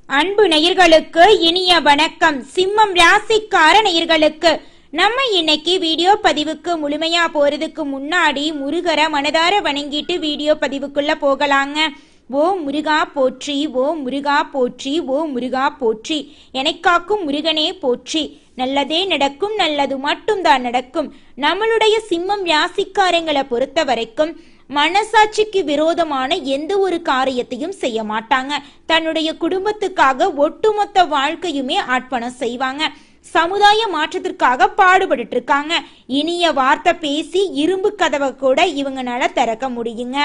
அன்பு நேயர்களுக்கு இனிய வணக்கம். சிம்மம் ராசிக்கார நேயர்களுக்கு நம்ம இன்னைக்கு வீடியோ பதிவுக்கு முழுமையா போறதுக்கு முன்னாடி முருகரை மனதார வணங்கிட்டு வீடியோ பதிவுக்குள்ள போகலாங்க. ஓ முருகா போற்றி, ஓ முருகா போற்றி, ஓ முருகா போற்றி, எனக்காக்கும் முருகனே போற்றி. நல்லதே நடக்கும், நல்லது மட்டும்தான் நடக்கும். நம்மளுடைய சிம்மம் ராசிக்காரங்களை பொறுத்த வரைக்கும் மனசாட்சிக்கு விரோதமான எந்த ஒரு காரியத்தையும் செய்ய மாட்டாங்க. தன்னுடைய குடும்பத்துக்காக ஒட்டுமொத்த வாழ்க்கையுமே அர்ப்பணம் செய்வாங்க. சமுதாய மாற்றத்திற்காக பாடுபட்டு இருக்காங்க. இனிய வார்த்தை பேசி இரும்பு கதவை கூட இவங்கனால திறக்க முடியுங்க.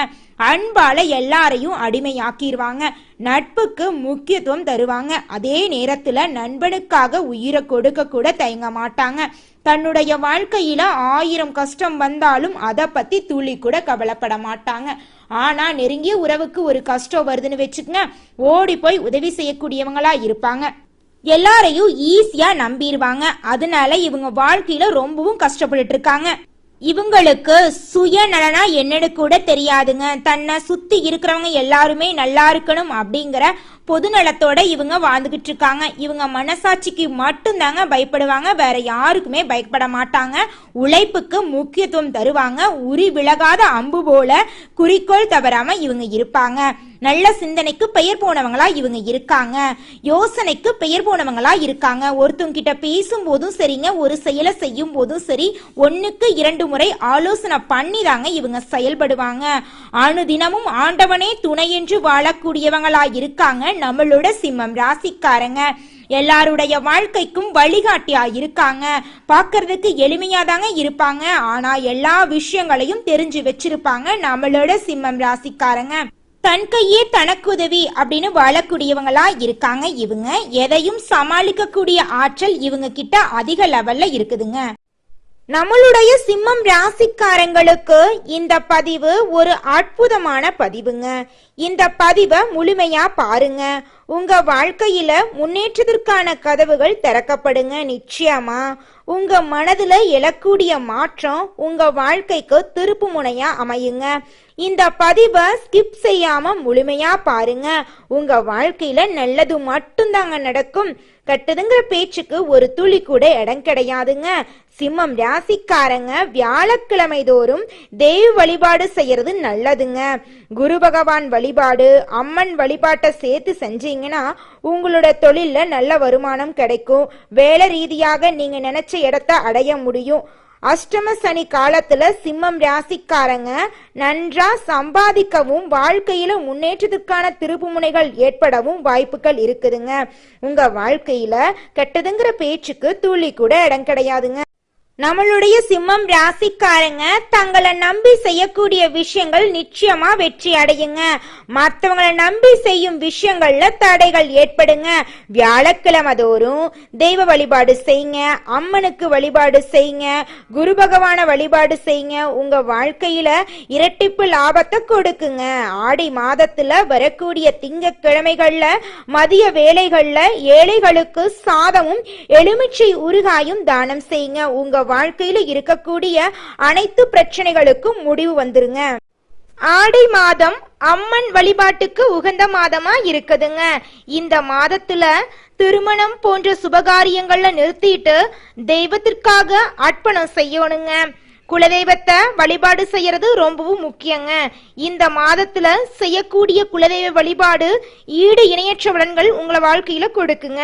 அன்பால எல்லாரையும் அடிமையாக்கிடுவாங்க. நட்புக்கு முக்கியத்துவம் தருவாங்க. அதே நேரத்துல நண்பனுக்காக உயிரை கொடுக்க கூட தயங்க மாட்டாங்க. தன்னுடைய வாழ்க்கையில 1000 கஷ்டம் வந்தாலும் அதை பத்தி துளி கூட கவலைப்பட மாட்டாங்க. ஆனா நெருங்கிய உறவுக்கு ஒரு கஷ்டம் வருதுன்னு வச்சுக்கங்க, ஓடி போய் உதவி செய்யக்கூடியவங்களா இருப்பாங்க. எல்லாரையும் ஈஸியா நம்பிடுவாங்க. அதனால இவங்க வாழ்க்கையில ரொம்பவும் கஷ்டப்பட்டு இருக்காங்க. இவங்களுக்கு சுயநலனா என்னன்னு கூட தெரியாதுங்க. தன்னை சுத்தி இருக்கிறவங்க எல்லாருமே நல்லா இருக்கணும் அப்படிங்கிற பொதுநலத்தோட இவங்க வாழ்ந்துகிட்டு இருக்காங்க. இவங்க மனசாட்சிக்கு மட்டும்தாங்க பயப்படுவாங்க, வேற யாருக்குமே பயப்பட மாட்டாங்க. உழைப்புக்கு முக்கியத்துவம் தருவாங்க. உரி விலகாத அம்பு போல குறிக்கோள் தவறாம இவங்க இருப்பாங்க. நல்ல சிந்தனைக்கு பெயர் போனவங்களா இவங்க இருக்காங்க. யோசனைக்கு பெயர் போனவங்களா இருக்காங்க. ஒருத்தவங்க கிட்ட பேசும் போதும் சரிங்க, ஒரு செயலை செய்யும் போதும் சரி, 1க்கு 2 முறை ஆலோசனை பண்ணி தாங்க இவங்க செயல்படுவாங்க. அனுதினமும் ஆண்டவனே துணை என்று வாழக்கூடியவங்களா இருக்காங்க நம்மளோட சிம்மம் ராசிக்காரங்க. எல்லாருடைய வாழ்க்கைக்கும் வழிகாட்டியா இருக்காங்க. பாக்குறதுக்கு எளிமையாதாங்க இருப்பாங்க. ஆனா எல்லா விஷயங்களையும் தெரிஞ்சு வச்சிருப்பாங்க நம்மளோட சிம்மம் ராசிக்காரங்க. தன் கையே தனக்கு உதவி அப்படின்னு வாழக்கூடியவங்களா இருக்காங்க. இவங்க எதையும் சமாளிக்க கூடிய ஆற்றல் இவங்க கிட்ட அதிக லெவல்ல இருக்குதுங்க. நம்மளுடைய சிம்மம் ராசிக்காரங்களுக்கு இந்த பதிவு ஒரு அற்புதமான பதிவுங்க. இந்த பதிவை முழுமையா பாருங்க. உங்க வாழ்க்கையில முன்னேற்றத்திற்கான கதவுகள் திறக்கப்படுங்க. நிச்சயமா உங்க மனதுல எழக்கூடிய மாற்றம் உங்க வாழ்க்கைக்கு திருப்பு முனையா அமையுங்க. இந்த பதிவை ஸ்கிப் செய்யாம முழுமையா பாருங்க. உங்க வாழ்க்கையில நல்லது மட்டும்தாங்க நடக்கும். கட்டுதுங்கிற பேச்சுக்கு ஒரு துளி கூட இடம் கிடையாதுங்க. சிம்மம் ராசிக்காரங்க வியாழக்கிழமை தோறும் தெய்வ வழிபாடு செய்யறது நல்லதுங்க. குரு பகவான் வழிபாடு, அம்மன் வழிபாட்டை சேர்த்து செஞ்சீங்கன்னா உங்களோட தொழில்ல நல்ல வருமானம் கிடைக்கும். வேலை ரீதியாக நீங்க நினைச்ச இடத்தை அடைய முடியும். அஷ்டம சனி காலத்துல சிம்மம் ராசிக்காரங்க நன்றா சம்பாதிக்கவும் வாழ்க்கையில முன்னேற்றத்துக்கான திருப்புமுனைகள் ஏற்படவும் வாய்ப்புகள் இருக்குதுங்க. உங்க வாழ்க்கையில கெட்டதுங்கிற பேச்சுக்கு துளி கூட இடம் கிடையாதுங்க. நம்மளுடைய சிம்மம் ராசிக்காரங்க தங்களை நம்பி செய்யக்கூடிய விஷயங்கள் நிச்சயமா வெற்றி அடையுங்க. மற்றவங்களை நம்பி செய்யும் விஷயங்கள்ல தடைகள் ஏற்படுங்க. வியாழக்கிழமை தோறும் தெய்வ வழிபாடு செய்யுங்க. அம்மனுக்கு வழிபாடு செய்யுங்க. குரு பகவான வழிபாடு செய்யுங்க. உங்க வாழ்க்கையில இரட்டிப்பு லாபத்தை கொடுக்குங்க. ஆடி மாதத்துல வரக்கூடிய திங்கட்கிழமைகள்ல மதிய வேளைகள்ல ஏழைகளுக்கு சாதமும் எலுமிச்சை ஊறுகாயும் தானம் செய்யுங்க. உங்க வாழ்க்கையில இருக்கக்கூடிய அனைத்து பிரச்சனைகளுக்கும் முடிவு வந்துருங்க. ஆடி மாதம் அம்மன் வழிபாட்டுக்கு உகந்த மாதமா இருக்குதுங்க. இந்த மாதத்துல திருமணம் போன்ற சுபகாரியங்கள்ல நிறுத்திட்டு தெய்வத்திற்காக அர்ப்பணம் செய்யணுங்க. குலதெய்வத்தை வழிபாடு செய்யறது ரொம்பவும் முக்கியங்க. இந்த மாதத்துல செய்யக்கூடிய குலதெய்வ வழிபாடு ஈடு இணையற்ற பலன்கள் உங்களை வாழ்க்கையில கொடுக்குங்க.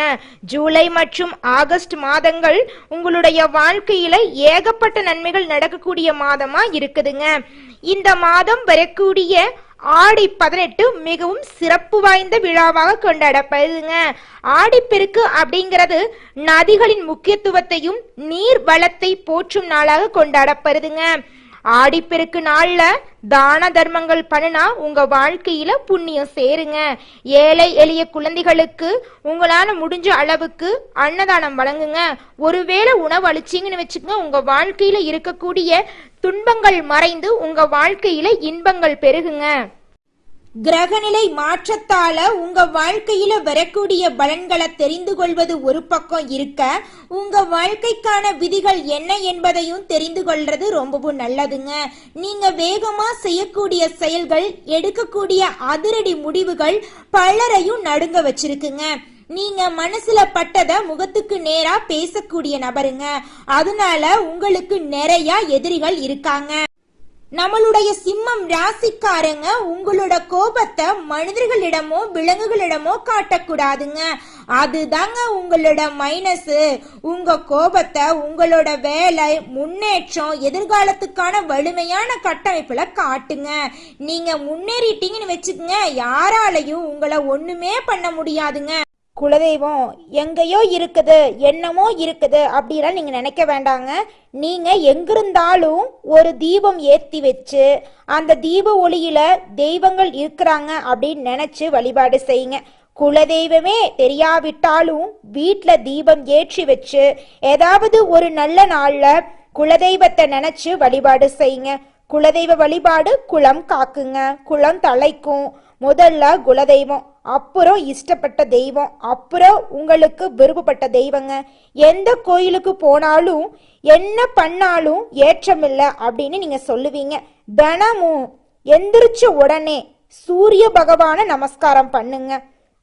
ஜூலை மற்றும் ஆகஸ்ட் மாதங்கள் உங்களுடைய வாழ்க்கையில ஏகப்பட்ட நன்மைகள் நடக்கக்கூடிய மாதமா இருக்குதுங்க. இந்த மாதம் வரக்கூடிய ஆடி 18 மிகவும் சிறப்பு வாய்ந்த விழாவாக கொண்டாடப்படுதுங்க. ஆடிப்பெருக்கு அப்படிங்கிறது நதிகளின் முக்கியத்துவத்தையும் நீர் வளத்தை போற்றும் நாளாக கொண்டாடப்படுதுங்க. ஆடிப்பெருக்கு நாள்ல தான தர்மங்கள் பண்ணினா உங்க வாழ்க்கையில புண்ணியம் சேருங்க. ஏழை எளிய குழந்தைகளுக்கு உங்களால முடிஞ்ச அளவுக்கு அன்னதானம் வழங்குங்க. ஒருவேளை உணவு அளிச்சிங்கன்னு வச்சுக்கோங்க, உங்க வாழ்க்கையில இருக்கக்கூடிய துன்பங்கள் மறைந்து உங்க வாழ்க்கையில இன்பங்கள் பெருகுங்க. கிரகநிலை மாற்றத்தால உங்க வாழ்க்கையில வரக்கூடிய பலன்களை தெரிந்து கொள்வது ஒரு பக்கம் இருக்க, உங்க வாழ்க்கைக்கான விதிகள் என்ன என்பதையும் தெரிந்து கொள்றது ரொம்பவும் நல்லதுங்க. நீங்க வேகமா செய்யக்கூடிய செயல்கள், எடுக்கக்கூடிய அதிரடி முடிவுகள் பலரையும் நடுங்க வச்சிருக்குங்க. நீங்க மனசுல பட்டத முகத்துக்கு நேரா பேசக்கூடிய நபருங்க. அதனால உங்களுக்கு நிறைய எதிரிகள் இருக்காங்க. நம்மளுடைய சிம்மம் ராசிக்காரங்க உங்களோட கோபத்தை மனிதர்களிடமோ விலங்குகளிடமோ காட்டக்கூடாதுங்க. அதுதாங்க உங்களோட மைனஸ். உங்க கோபத்தை உங்களோட வேலை, முன்னேற்றம், எதிர்காலத்துக்கான வலிமையான கட்டமைப்புல காட்டுங்க. நீங்க முன்னேறிட்டீங்கன்னு வச்சுக்கோங்க, யாராலையும் உங்களை ஒண்ணுமே பண்ண முடியாதுங்க. குலதெய்வம் எங்கேயோ இருக்குது, என்னமோ இருக்குது அப்படிலாம் நீங்க நினைக்க வேண்டாங்க. நீங்க எங்கிருந்தாலும் ஒரு தீபம் ஏற்றி வச்சு அந்த தீப ஒளியில தெய்வங்கள் இருக்கிறாங்க அப்படின்னு நினைச்சு வழிபாடு செய்யுங்க. குலதெய்வமே தெரியாவிட்டாலும் வீட்டில் தீபம் ஏற்றி வச்சு ஏதாவது ஒரு நல்ல நாள்ல குலதெய்வத்தை நினைச்சு வழிபாடு செய்யுங்க. குலதெய்வ வழிபாடு குலம் காக்குங்க, குலம் தலைக்கும். முதல்ல குலதெய்வம், அப்புறம் இஷ்டப்பட்ட தெய்வம், அப்புறம் உங்களுக்கு விருப்பப்பட்ட தெய்வங்க. எந்த கோயிலுக்கு போனாலும் என்ன பண்ணாலும் ஏற்றமில்லை அப்படின்னு நீங்க சொல்லுவீங்க. தினமும் எந்திரிச்ச உடனே சூரிய பகவானை நமஸ்காரம் பண்ணுங்க.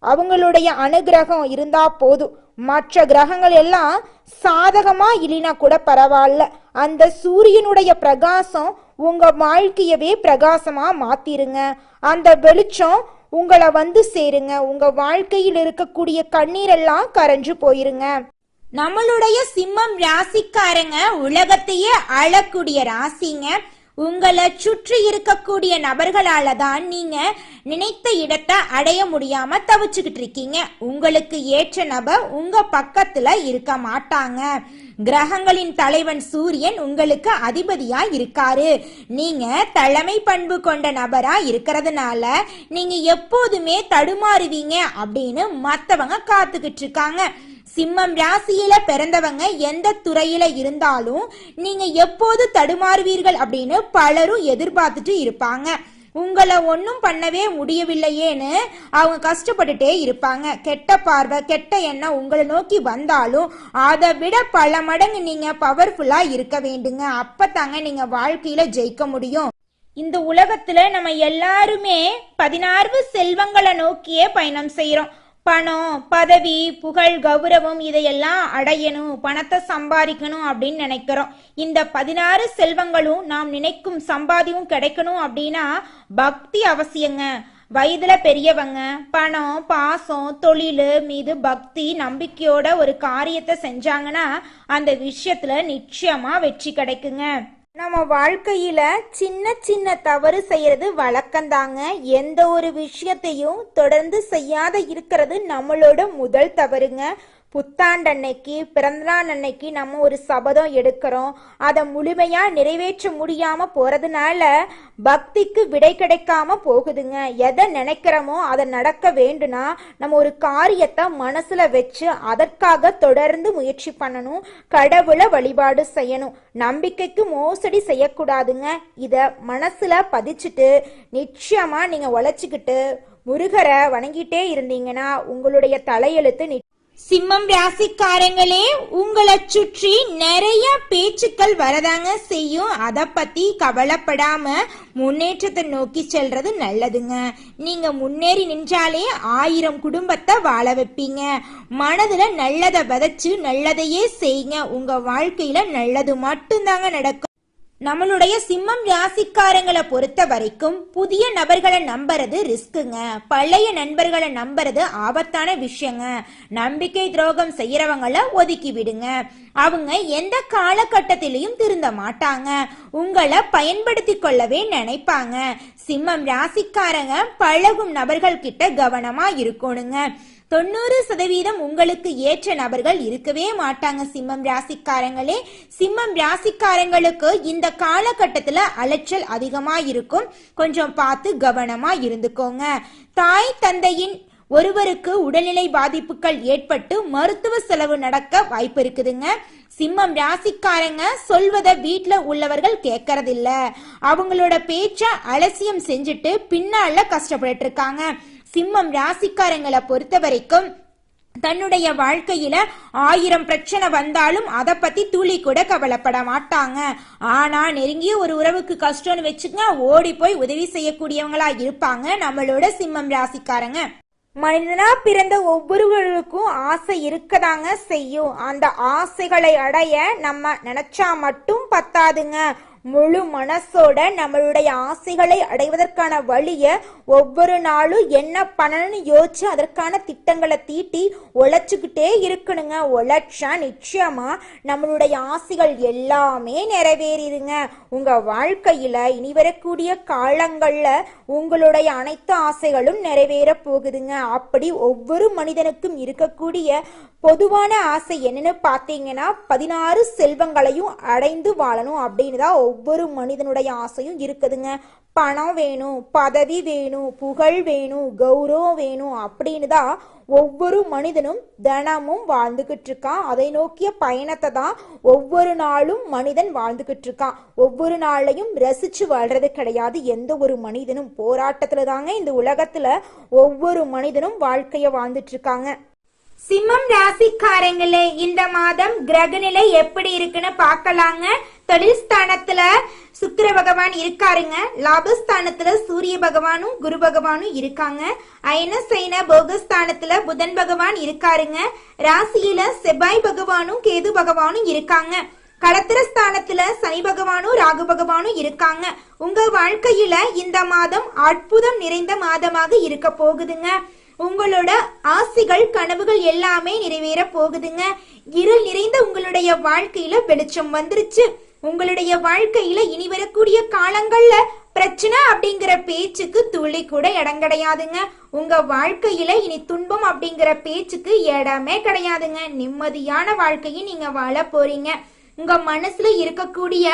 அவங்களுடைய அனுகிரகம் இருந்தா போதும். மற்ற கிரகங்கள் எல்லாம் சாதகமா இல்லைனா கூட பரவாயில்ல, அந்த சூரியனுடைய பிரகாசம் உங்க வாழ்க்கையவே பிரகாசமா மாத்திருங்க. அந்த வெளிச்சம் உங்களை வந்து சேருங்க. உங்க வாழ்க்கையில் இருக்கக்கூடிய கண்ணீரெல்லாம் கரைஞ்சு போயிருங்க. நம்மளுடைய சிம்மம் ராசிக்காரங்க உலகத்தையே ஆளக்கூடிய ராசிங்க. உங்களை சுற்றி இருக்கக்கூடிய நபர்களால தான் நீங்க நினைத்த இடத்தை அடைய முடியாம தவிச்சுக்கிட்டு இருக்கீங்க. உங்களுக்கு ஏற்ற நபர் உங்க பக்கத்துல இருக்க மாட்டாங்க. கிரகங்களின் தலைவன் சூரியன் உங்களுக்கு அதிபதியா இருக்காரு. நீங்க தலைமை பண்பு கொண்ட நபரா இருக்கிறதுனால நீங்க எப்போதுமே தடுமாறுவீங்க அப்படின்னு மத்தவங்க காத்துக்கிட்டு இருக்காங்க. சிம்மம் ராசியில பிறந்தவங்க எந்த துறையில இருந்தாலும் நீங்க எப்போது தடுமாறுவீர்கள் அப்படின்னு பலரும் எதிர்பார்த்துட்டு இருப்பாங்க. உங்களை ஒன்றும் பண்ணவே முடியவில்லையேன்னு அவங்க கஷ்டப்பட்டுட்டே இருப்பாங்க. கெட்ட பார்வை, கெட்ட எண்ணம் உங்களை நோக்கி வந்தாலும் அதை விட பல மடங்கு நீங்க பவர்ஃபுல்லா இருக்க வேண்டுங்க. அப்பதாங்க நீங்க வாழ்க்கையில ஜெயிக்க முடியும். இந்த உலகத்துல நம்ம எல்லாருமே 16 செல்வங்களை நோக்கியே பயணம் செய்யறோம். பணம், பதவி, புகழ், கௌரவம் இதையெல்லாம் அடையணும், பணத்தை சம்பாதிக்கணும் அப்படின்னு நினைக்கிறோம். இந்த 16 செல்வங்களும் நாம் நினைக்கும் சம்பாதியும் கிடைக்கணும் அப்படின்னா பக்தி அவசியங்க. வயதுல பெரியவங்க பணம், பாசம், தொழில் மீது பக்தி, நம்பிக்கையோட ஒரு காரியத்தை செஞ்சாங்கன்னா அந்த விஷயத்துல நிச்சயமா வெற்றி கிடைக்குங்க. நம்ம வாழ்க்கையில சின்ன சின்ன தவறு செய்யறது வழக்கம்தாங்க. எந்த ஒரு விஷயத்தையும் தொடர்ந்து செய்யாத இருக்கிறது நம்மளோட முதல் தவறுங்க. புத்தாண்டு அன்னைக்கு, பிறந்தநாள் அன்னைக்கு நம்ம ஒரு சபதம் எடுக்கிறோம். அதை முழுமையா நிறைவேற்ற முடியாம போறதுனால பக்திக்கு விடை கிடைக்காம போகுதுங்க. எதை நினைக்கிறோமோ அதை நடக்க வேண்டும்னா நம்ம ஒரு காரியத்தை மனசுல வச்சு அதற்காக தொடர்ந்து முயற்சி பண்ணணும். கடவுளை வழிபாடு செய்யணும். நம்பிக்கைக்கு மோசடி செய்யக்கூடாதுங்க. இத மனசுல பதிச்சுட்டு நிச்சயமா நீங்க உழைச்சிக்கிட்டு முருகரை வணங்கிட்டே இருந்தீங்கன்னா உங்களுடைய தலையெழுத்து. சிம்மம் ராசிக்காரங்களே, உங்களை சுற்றி நிறைய பேச்சுக்கள் வரதாங்க செய்யும். அதை பத்தி கவலைப்படாம முன்னேற்றத்தை நோக்கி செல்றது நல்லதுங்க. நீங்க முன்னேறி நின்றாலே 1000 குடும்பத்தை வாழ வைப்பீங்க. மனதுல நல்லதை விதைச்சு நல்லதையே செய்யுங்க. உங்க வாழ்க்கையில நல்லது மட்டும்தாங்க நடக்கும். நம்மளுடைய சிம்மம் ராசிக்காரங்களை பொறுத்த வரைக்கும் புதிய நபர்களை நம்புறது ரிஸ்க்குங்க. பழைய நண்பர்களை நம்புறது ஆபத்தான விஷயங்க. நம்பிக்கை துரோகம் செய்யறவங்கள ஒதுக்கி விடுங்க. அவங்க எந்த காலகட்டத்திலையும் திருந்த மாட்டாங்க. உங்களை பயன்படுத்தி கொள்ளவே நினைப்பாங்க. சிம்மம் ராசிக்காரங்க பழகும் நபர்கள் கிட்ட கவனமா இருக்கணுங்க. 90% உங்களுக்கு ஏற்ற நபர்கள் இருக்கவே மாட்டாங்க. சிம்மம் ராசிக்காரங்களே, சிம்மம் ராசிக்காரங்களுக்கு இந்த காலகட்டத்துல அலைச்சல் அதிகமா இருக்கும். கொஞ்சம் பார்த்து கவனமா இருந்துக்கோங்க. தாய் தந்தையின் ஒருவருக்கு உடல்நிலை பாதிப்புகள் ஏற்பட்டு மருத்துவ செலவு நடக்க வாய்ப்பு இருக்குதுங்க. சிம்மம் ராசிக்காரங்க சொல்வத வீட்ல உள்ளவர்கள் கேட்கறதில்ல. அவங்களோட பேச்ச அலட்சியம் செஞ்சுட்டு பின்னால கஷ்டப்பட்டு இருக்காங்க. சிம்மம் ராசிக்காரங்களை பொறுத்த வரைக்கும் தன்னுடைய வாழ்க்கையில 1000 பிரச்சனை வந்தாலும் அதை பத்தி துளி கூட கவலைப்பட மாட்டாங்க. ஆனா நெருங்கிய ஒரு உறவுக்கு கஷ்டம்னு வச்சுக்கங்க, ஓடி போய் உதவி செய்யக்கூடியவங்களா இருப்பாங்க நம்மளோட சிம்மம் ராசிக்காரங்க. மனிதனா பிறந்த ஒவ்வொருவருக்கும் ஆசை இருக்கதாங்க செய்யும். அந்த ஆசைகளை அடைய நம்ம நினைச்சா மட்டும் பத்தாதுங்க. முழு மனசோட நம்மளுடைய ஆசைகளை அடைவதற்கான வழிய ஒவ்வொரு நாளும் என்ன பண்ணணும்னு யோசிச்சு அதற்கான திட்டங்களை தீட்டி உழைச்சுக்கிட்டே இருக்கணுங்க. உழைச்சா நிச்சயமா நம்மளுடைய ஆசைகள் எல்லாமே நிறைவேறிடுங்க. உங்க வாழ்க்கையில இனி வரக்கூடிய காலங்கள்ல உங்களுடைய அனைத்து ஆசைகளும் நிறைவேற போகுதுங்க. அப்படி ஒவ்வொரு மனிதனுக்கும் இருக்கக்கூடிய பொதுவான ஆசை என்னன்னு பார்த்தீங்கன்னா 16 செல்வங்களையும் அடைந்து வாழணும் அப்படின்னு தான் ஒவ்வொரு மனிதனுடைய ஆசையும் இருக்குதுங்க. பணம் வேணும், பதவி வேணும், புகழ் வேணும், கௌரவம் வேணும் அப்படின்னு தான் ஒவ்வொரு மனிதனும் தினமும் வாழ்ந்துகிட்டு இருக்கான். அதை நோக்கிய பயணத்தை தான் ஒவ்வொரு நாளும் மனிதன் வாழ்ந்துகிட்டு இருக்கான். ஒவ்வொரு நாளையும் ரசிச்சு வாழ்றது கிடையாது எந்த ஒரு மனிதனும். போராட்டத்துல தாங்க இந்த உலகத்துல ஒவ்வொரு மனிதனும் வாழ்க்கைய வாழ்ந்துட்டு இருக்காங்க. சிம்மம் ராசிக்காரங்களே, இந்த மாதம் கிரகநிலை எப்படி இருக்குன்னு பார்க்கலாங்க. தொழில் ஸ்தானத்துல சுக்கிர பகவான் இருக்காருங்க. லாபஸ்தானத்துல சூரிய பகவானும் குரு பகவானும் இருக்காங்க. அயன சைன போகஸ்தானத்துல புதன் பகவான் இருக்காருங்க. ராசியில செவ்வாய் பகவானும் கேது பகவானும் இருக்காங்க. களத்திரஸ்தானத்துல சனி பகவானும் ராகு பகவானும் இருக்காங்க. உங்க வாழ்க்கையில இந்த மாதம் அற்புதம் நிறைந்த மாதமாக இருக்க போகுதுங்க. உங்களோட ஆசைகள் கனவுகள் எல்லாமே நிறைவேற போகுதுங்க. இருள் நிறைந்த உங்களுடைய வாழ்க்கையில வெளிச்சம் வந்துருச்சு. உங்களுடைய வாழ்க்கையில இனி வரக்கூடிய காலங்கள்ல பிரச்சனை அப்படிங்கிற பேச்சுக்கு துளி கூட இடம் கிடையாதுங்க. உங்க வாழ்க்கையில இனி துன்பம் அப்படிங்கிற பேச்சுக்கு இடமே கிடையாதுங்க. நிம்மதியான வாழ்க்கையை நீங்க வாழ போறீங்க. உங்க மனசுல இருக்கக்கூடிய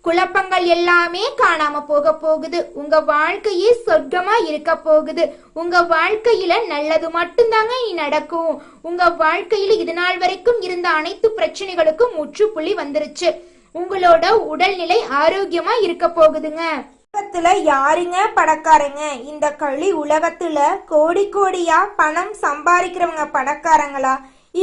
குழப்பங்கள் எல்லாமே காணாம போக போகுது. உங்க வாழ்க்கையே சொர்க்கமா இருக்க போகுது. உங்க வாழ்க்கையில நல்லது மட்டும்தாங்க இனி நடக்கும். உங்க வாழ்க்கையில இது நாள் வரைக்கும் இருந்த அனைத்து பிரச்சனைகளுக்கும் முற்றுப்புள்ளி வந்துருச்சு. உங்களோட உடல்நிலை ஆரோக்கியமா இருக்க போகுதுங்க. உலகத்துல யாருங்க பணக்காரங்க? இந்த கலி உலகத்துல கோடி கோடியா பணம் சம்பாதிக்கிறவங்க பணக்காரங்களா,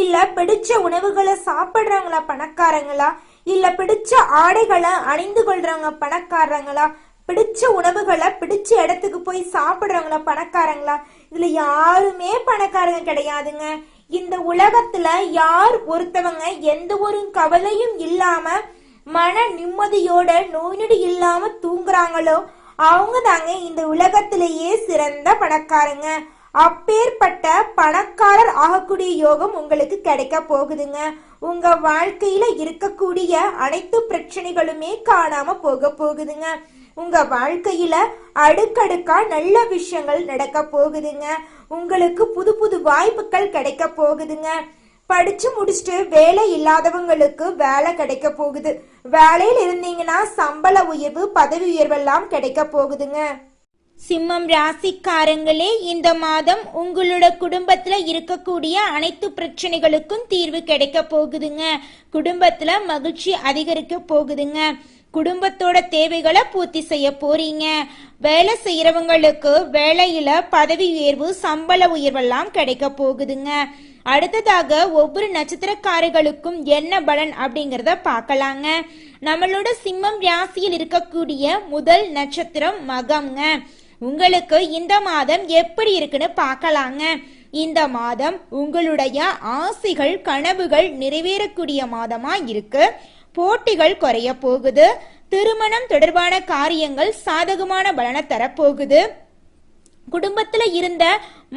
இல்ல பிடிச்ச உணவுகளை சாப்பிடுறவங்களா பணக்காரங்களா, இல்ல பிடிச்ச ஆடைகளை அணிந்து கொள்றவங்க பணக்காரங்களா, பிடிச்ச உணவுகளை பிடிச்ச இடத்துக்கு போய் சாப்பிடுறவங்களா பணக்காரங்களா? இதுல யாருமே பணக்காரங்க கிடையாதுங்க. இந்த உலகத்துல யார் ஒருத்தவங்க எந்த ஒரு கவலையும் இல்லாம மன நிம்மதியோட நோய் நொடி இல்லாம தூங்குறாங்களோ அவங்க தாங்க இந்த உலகத்திலேயே சிறந்த பணக்காரங்க. அப்பேற்பட்ட பணக்காரர் ஆகக்கூடிய யோகம் உங்களுக்கு கிடைக்க போகுதுங்க. உங்க வாழ்க்கையில இருக்கக்கூடிய அனைத்து பிரச்சனைகளுமே காணாம போக போகுதுங்க. உங்க வாழ்க்கையில அடுக்கடுக்கா நல்ல விஷயங்கள் நடக்க போகுதுங்க. உங்களுக்கு புது புது வாய்ப்புகள் கிடைக்க போகுதுங்க. படிச்சு முடிச்சுட்டு வேலை இல்லாதவங்களுக்கு வேலை கிடைக்க போகுது. வேலையில் இருந்தீங்கன்னா சம்பள உயர்வு, பதவி உயர்வெல்லாம் கிடைக்க போகுதுங்க. சிம்மம் ராசிக்காரங்களே, இந்த மாதம் உங்களோட குடும்பத்துல இருக்கக்கூடிய அனைத்து பிரச்சனைகளுக்கும் தீர்வு கிடைக்க போகுதுங்க. குடும்பத்துல மகிழ்ச்சி அதிகரிக்க போகுதுங்க. குடும்பத்தோட தேவைகளை பூர்த்தி செய்ய போறீங்க. வேலை செய்யறவங்களுக்கு வேலையில பதவி உயர்வு, சம்பள உயர்வெல்லாம் கிடைக்க போகுதுங்க. அடுத்ததாக ஒவ்வொரு நட்சத்திரக்காரர்களுக்கும் என்ன பலன் அப்படிங்கறத பார்க்கலாங்க. நம்மளோட சிம்மம் ராசியில் இருக்கக்கூடிய முதல் நட்சத்திரம் மகம்ங்க. உங்களுக்கு இந்த மாதம் எப்படி இருக்குன்னு பார்க்கலாங்க. இந்த மாதம் உங்களுடைய ஆசைகள் கனவுகள் நிறைவேறக்கூடிய மாதமா இருக்கு. போட்டிகள் குறைய போகுது. திருமணம் தொடர்பான காரியங்கள் சாதகமான பலனை தரப்போகுது. குடும்பத்துல இருந்த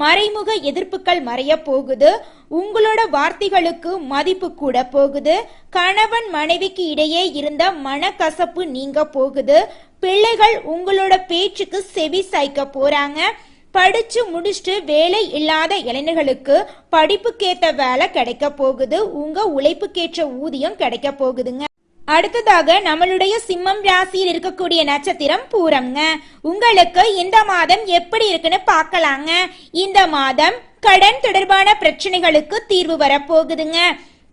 மறைமுக எதிர்ப்புகள் மறைய போகுது. உங்களோட வார்த்தைகளுக்கு மதிப்பு கூட போகுது. கணவன் மனைவிக்கு இடையே இருந்த மனக்கசப்பு நீங்க போகுது. பிள்ளைகள் உங்களோட பேச்சுக்கு செவி சாய்க்க போறாங்க. படிச்சு முடிச்சுட்டு வேலை இல்லாத இளைஞர்களுக்கு படிப்புக்கேற்ற வேலை கிடைக்க போகுது. உங்க உழைப்புக்கேற்ற ஊதியம் கிடைக்க போகுதுங்க. அடுத்ததாக நம்மளுடைய சிம்மம் ராசியில் இருக்கக்கூடிய நட்சத்திரம் பூரம்ங்க. உங்களுக்கு இந்த மாதம் எப்படி இருக்குன்னு பார்க்கலாங்க. இந்த மாதம் கடன் தொடர்பான பிரச்சனைகளுக்கு தீர்வு வரப்போகுதுங்க.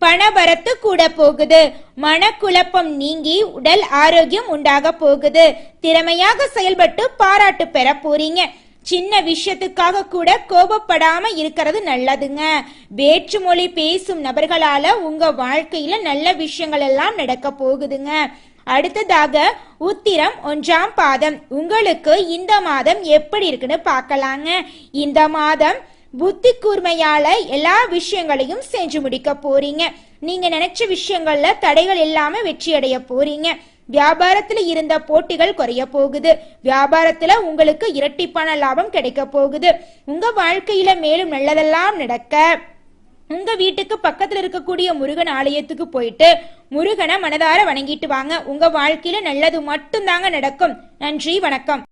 பணவரத்து கூட போகுது. மனக்குழப்பம் நீங்கி உடல் ஆரோக்கியம் உண்டாக போகுது. திறமையாக செயல்பட்டு பாராட்டு பெற போறீங்க. சின்ன விஷயத்துக்காக கூட கோபப்படாம இருக்கிறது நல்லதுங்க. வேற்றுமொழி பேசும் நபர்களால உங்க வாழ்க்கையில நல்ல விஷயங்கள் எல்லாம் நடக்க போகுதுங்க. அடுத்ததாக உத்திரம் 1ஆம் பாதம். உங்களுக்கு இந்த மாதம் எப்படி இருக்குன்னு பார்க்கலாங்க. இந்த மாதம் புத்தி கூர்மையால எல்லா விஷயங்களையும் செஞ்சு முடிக்க போறீங்க. நீங்க நினைச்ச விஷயங்கள்ல தடைகள் இல்லாம வெற்றி அடைய போறீங்க. வியாபாரத்துல இருந்த போட்டிகள் குறைய போகுது. வியாபாரத்துல உங்களுக்கு இரட்டிப்பான லாபம் கிடைக்க போகுது. உங்க வாழ்க்கையில மேலும் நல்லதெல்லாம் நடக்க உங்க வீட்டுக்கு பக்கத்துல இருக்கக்கூடிய முருகன் ஆலயத்துக்கு போயிட்டு முருகனை மனதார வணங்கிட்டு வாங்க. உங்க வாழ்க்கையில நல்லது மட்டும் தாங்க நடக்கும். நன்றி, வணக்கம்.